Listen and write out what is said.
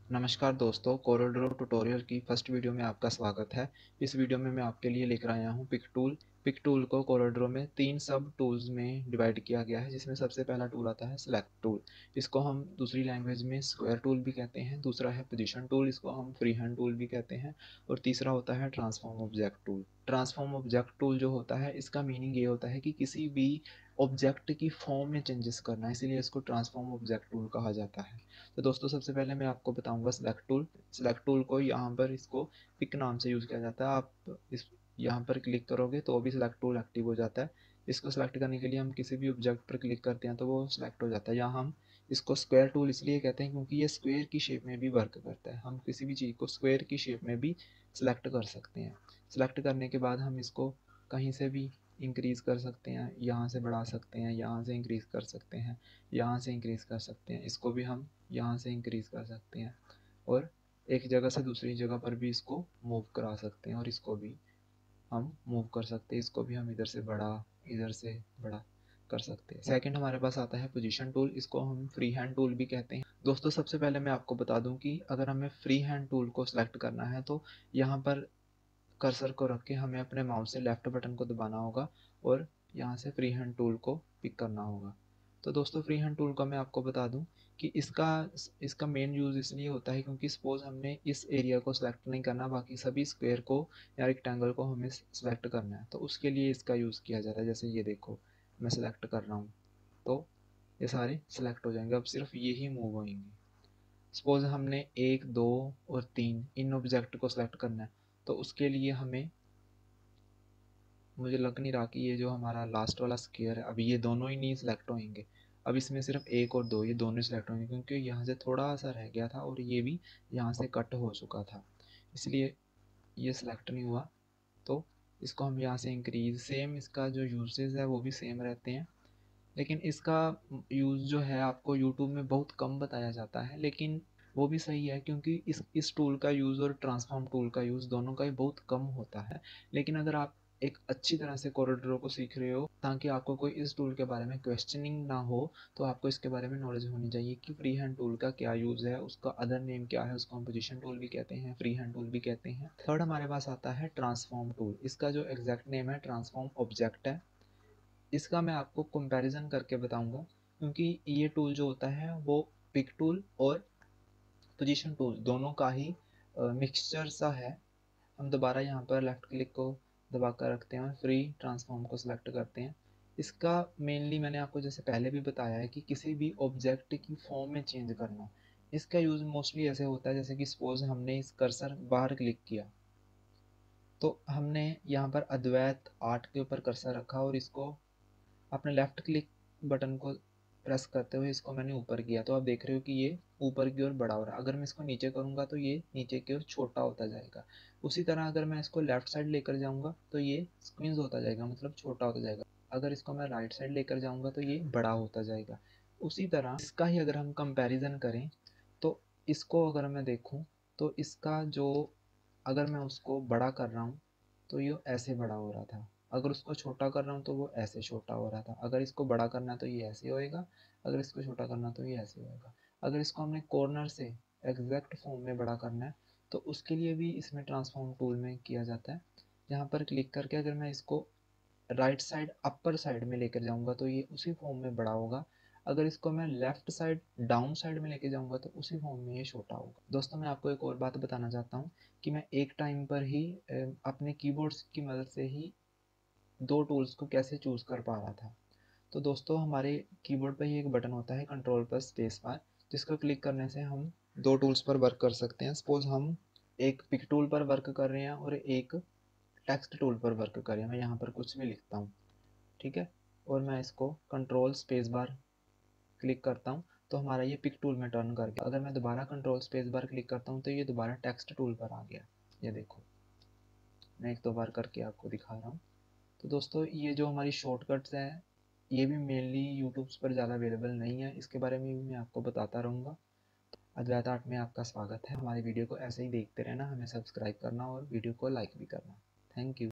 नमस्कार दोस्तों, कोरोड्रो ट्यूटोरियल की फर्स्ट वीडियो में आपका स्वागत है। इस वीडियो में मैं आपके लिए लेकर आया हूं पिक टूल। पिक टूल को कोरोड्रो में 3 सब टूल्स में डिवाइड किया गया है, जिसमें सबसे पहला टूल आता है सिलेक्ट टूल। इसको हम दूसरी लैंग्वेज में स्क्वायर टूल भी कहते हैं। दूसरा है पोजीशन टूल, इसको हम फ्री हैंड टूल भी कहते हैं। और तीसरा होता है transform object tool. Transform object tool जो होता है, इसका मीनिंग ये होता है कि किसी भी ऑब्जेक्ट की फॉर्म में चेंजेस करना, इसीलिए इसको ट्रांसफॉर्म ऑब्जेक्ट टूल कहा जाता है। तो दोस्तों, सबसे पहले मैं आपको बताऊंगा सिलेक्ट टूल। सिलेक्ट टूल को यहाँ पर इसको पिक नाम से यूज़ किया जाता है। आप इस यहाँ पर क्लिक करोगे तो भी सिलेक्ट टूल एक्टिव हो जाता है। इसको सिलेक्ट करने के लिए हम किसी भी ऑब्जेक्ट पर क्लिक करते हैं तो वो सिलेक्ट हो जाता है। यहाँ हम इसको स्क्वायर टूल इसलिए कहते हैं क्योंकि ये स्क्वायर की शेप में भी वर्क करता है। हम किसी भी चीज़ को स्क्वायर की शेप में भी सिलेक्ट कर सकते हैं। सिलेक्ट करने के बाद हम इसको कहीं से भी इंक्रीज़ कर सकते हैं, यहाँ से बढ़ा सकते हैं, यहाँ से इंक्रीज़ कर सकते हैं, यहाँ से इंक्रीज़ कर सकते हैं। इसको भी हम यहाँ से इंक्रीज़ कर सकते हैं और एक जगह से दूसरी जगह पर भी इसको मूव करा सकते हैं। और इसको भी हम मूव कर सकते हैं। इसको भी हम इधर से बड़ा, इधर से बड़ा कर सकते हैं। सेकंड हमारे पास आता है पोजीशन टूल। इसको हम फ्री हैंड टूल भी कहते हैं। दोस्तों, सबसे पहले मैं आपको बता दूं कि अगर हमें फ्री हैंड टूल को सिलेक्ट करना है तो यहाँ पर कर्सर को रख के हमें अपने माउस से लेफ्ट बटन को दबाना होगा और यहाँ से फ्री हैंड टूल को पिक करना होगा। तो दोस्तों, फ्री हैंड टूल का मैं आपको बता दूं कि इसका इसका मेन यूज़ इसलिए होता है क्योंकि सपोज़ हमने इस एरिया को सिलेक्ट नहीं करना, बाकी सभी स्क्वायर को या रेक्टेंगल को हमें सिलेक्ट करना है, तो उसके लिए इसका यूज़ किया जाता है। जैसे ये देखो, मैं सिलेक्ट कर रहा हूँ तो ये सारे सिलेक्ट हो जाएंगे। अब सिर्फ ये ही मूव होंगे। सपोज हमने 1, 2 और 3 इन ऑब्जेक्ट को सिलेक्ट करना है, तो उसके लिए हमें, मुझे लग नहीं रहा कि ये जो हमारा लास्ट वाला स्क्वायर है, अभी ये दोनों ही नहीं सिलेक्ट होंगे। अब इसमें सिर्फ 1 और 2 ये दोनों सिलेक्ट होंगे क्योंकि यहाँ से थोड़ा सा रह गया था और ये भी यहाँ से कट हो चुका था, इसलिए ये सिलेक्ट नहीं हुआ। तो इसको हम यहाँ से इंक्रीज, सेम इसका जो यूजेस है वो भी सेम रहते हैं, लेकिन इसका यूज़ जो है आपको यूट्यूब में बहुत कम बताया जाता है। लेकिन वो भी सही है क्योंकि इस टूल का यूज़ और ट्रांसफॉर्म टूल का यूज़ दोनों का ही बहुत कम होता है। लेकिन अगर आप एक अच्छी तरह से कोरोड्रो को सीख रहे हो ताकि आपको कोई इस टूल के बारे में क्वेश्चनिंग ना हो, तो आपको इसके बारे में नॉलेज होनी चाहिए कि फ्री हैंड टूल का क्या यूज़ है, उसका अदर नेम क्या है। उसको हम पोजीशन टूल भी कहते हैं, फ्री हैंड टूल भी कहते हैं। थर्ड हमारे पास आता है ट्रांसफॉर्म टूल। इसका जो एग्जैक्ट नेम है ट्रांसफॉर्म ऑब्जेक्ट है। इसका मैं आपको कंपैरिजन करके बताऊंगा क्योंकि ये टूल जो होता है वो पिक टूल और पोजीशन टूल दोनों का ही मिक्सचर सा है। हम दोबारा यहाँ पर लेफ्ट क्लिक को दबा कर रखते हैं और फ्री ट्रांसफॉर्म को सिलेक्ट करते हैं। इसका मेनली मैंने आपको जैसे पहले भी बताया है कि किसी भी ऑब्जेक्ट की फॉर्म में चेंज करना। इसका यूज़ मोस्टली ऐसे होता है जैसे कि सपोज हमने इस कर्सर बाहर क्लिक किया तो हमने यहाँ पर अद्वैत आर्ट के ऊपर कर्सर रखा और इसको अपने लेफ्ट क्लिक बटन को प्रेस करते हुए इसको मैंने ऊपर किया, तो आप देख रहे हो कि ये ऊपर की ओर बड़ा हो रहा है। अगर मैं इसको नीचे करूँगा तो ये नीचे की ओर छोटा होता जाएगा। उसी तरह अगर मैं इसको लेफ्ट साइड लेकर जाऊँगा तो ये स्क्वीज होता जाएगा, मतलब छोटा होता जाएगा। अगर इसको मैं राइट साइड लेकर जाऊँगा तो ये बड़ा होता जाएगा। उसी तरह इसका ही अगर हम कंपैरिजन करें तो इसको अगर मैं देखूँ तो इसका जो, अगर मैं उसको बड़ा कर रहा हूँ तो ये ऐसे बड़ा हो रहा था, अगर उसको छोटा कर रहा हूँ तो वो ऐसे छोटा हो रहा था। अगर इसको बड़ा करना है तो ये ऐसे होएगा, अगर इसको छोटा करना तो ये ऐसे होएगा। अगर इसको हमने कॉर्नर से एग्जैक्ट फॉर्म में बड़ा करना है तो उसके लिए भी इसमें ट्रांसफॉर्म टूल में किया जाता है। यहाँ पर क्लिक करके अगर मैं इसको राइट साइड अपर साइड में लेकर जाऊँगा तो ये उसी फॉर्म में बड़ा होगा। अगर इसको मैं लेफ्ट साइड डाउन साइड में लेके जाऊँगा तो उसी फॉर्म में ये छोटा होगा। दोस्तों, मैं आपको एक और बात बताना चाहता हूँ कि मैं एक टाइम पर ही अपने कीबोर्ड्स की मदद से ही दो टूल्स को कैसे चूज़ कर पा रहा था। तो दोस्तों, हमारे कीबोर्ड पर ही एक बटन होता है कंट्रोल पर स्पेस बार, जिसको क्लिक करने से हम दो टूल्स पर वर्क कर सकते हैं। सपोज हम एक पिक टूल पर वर्क कर रहे हैं और एक टेक्स्ट टूल पर वर्क कर रहे हैं। मैं यहाँ पर कुछ भी लिखता हूँ, ठीक है, और मैं इसको कंट्रोल स्पेस बार क्लिक करता हूँ तो हमारा ये पिक टूल में टर्न कर गया। अगर मैं दोबारा कंट्रोल स्पेस बार क्लिक करता हूँ तो ये दोबारा टेक्स्ट टूल पर आ गया। ये देखो, मैं एक दो बार करके आपको दिखा रहा हूँ। तो दोस्तों, ये जो हमारी शॉर्टकट्स हैं ये भी मेनली यूट्यूब पर ज़्यादा अवेलेबल नहीं है, इसके बारे में भी मैं आपको बताता रहूँगा। अद्वैत आर्ट में आपका स्वागत है। हमारी वीडियो को ऐसे ही देखते रहना, हमें सब्सक्राइब करना और वीडियो को लाइक भी करना। Thank you.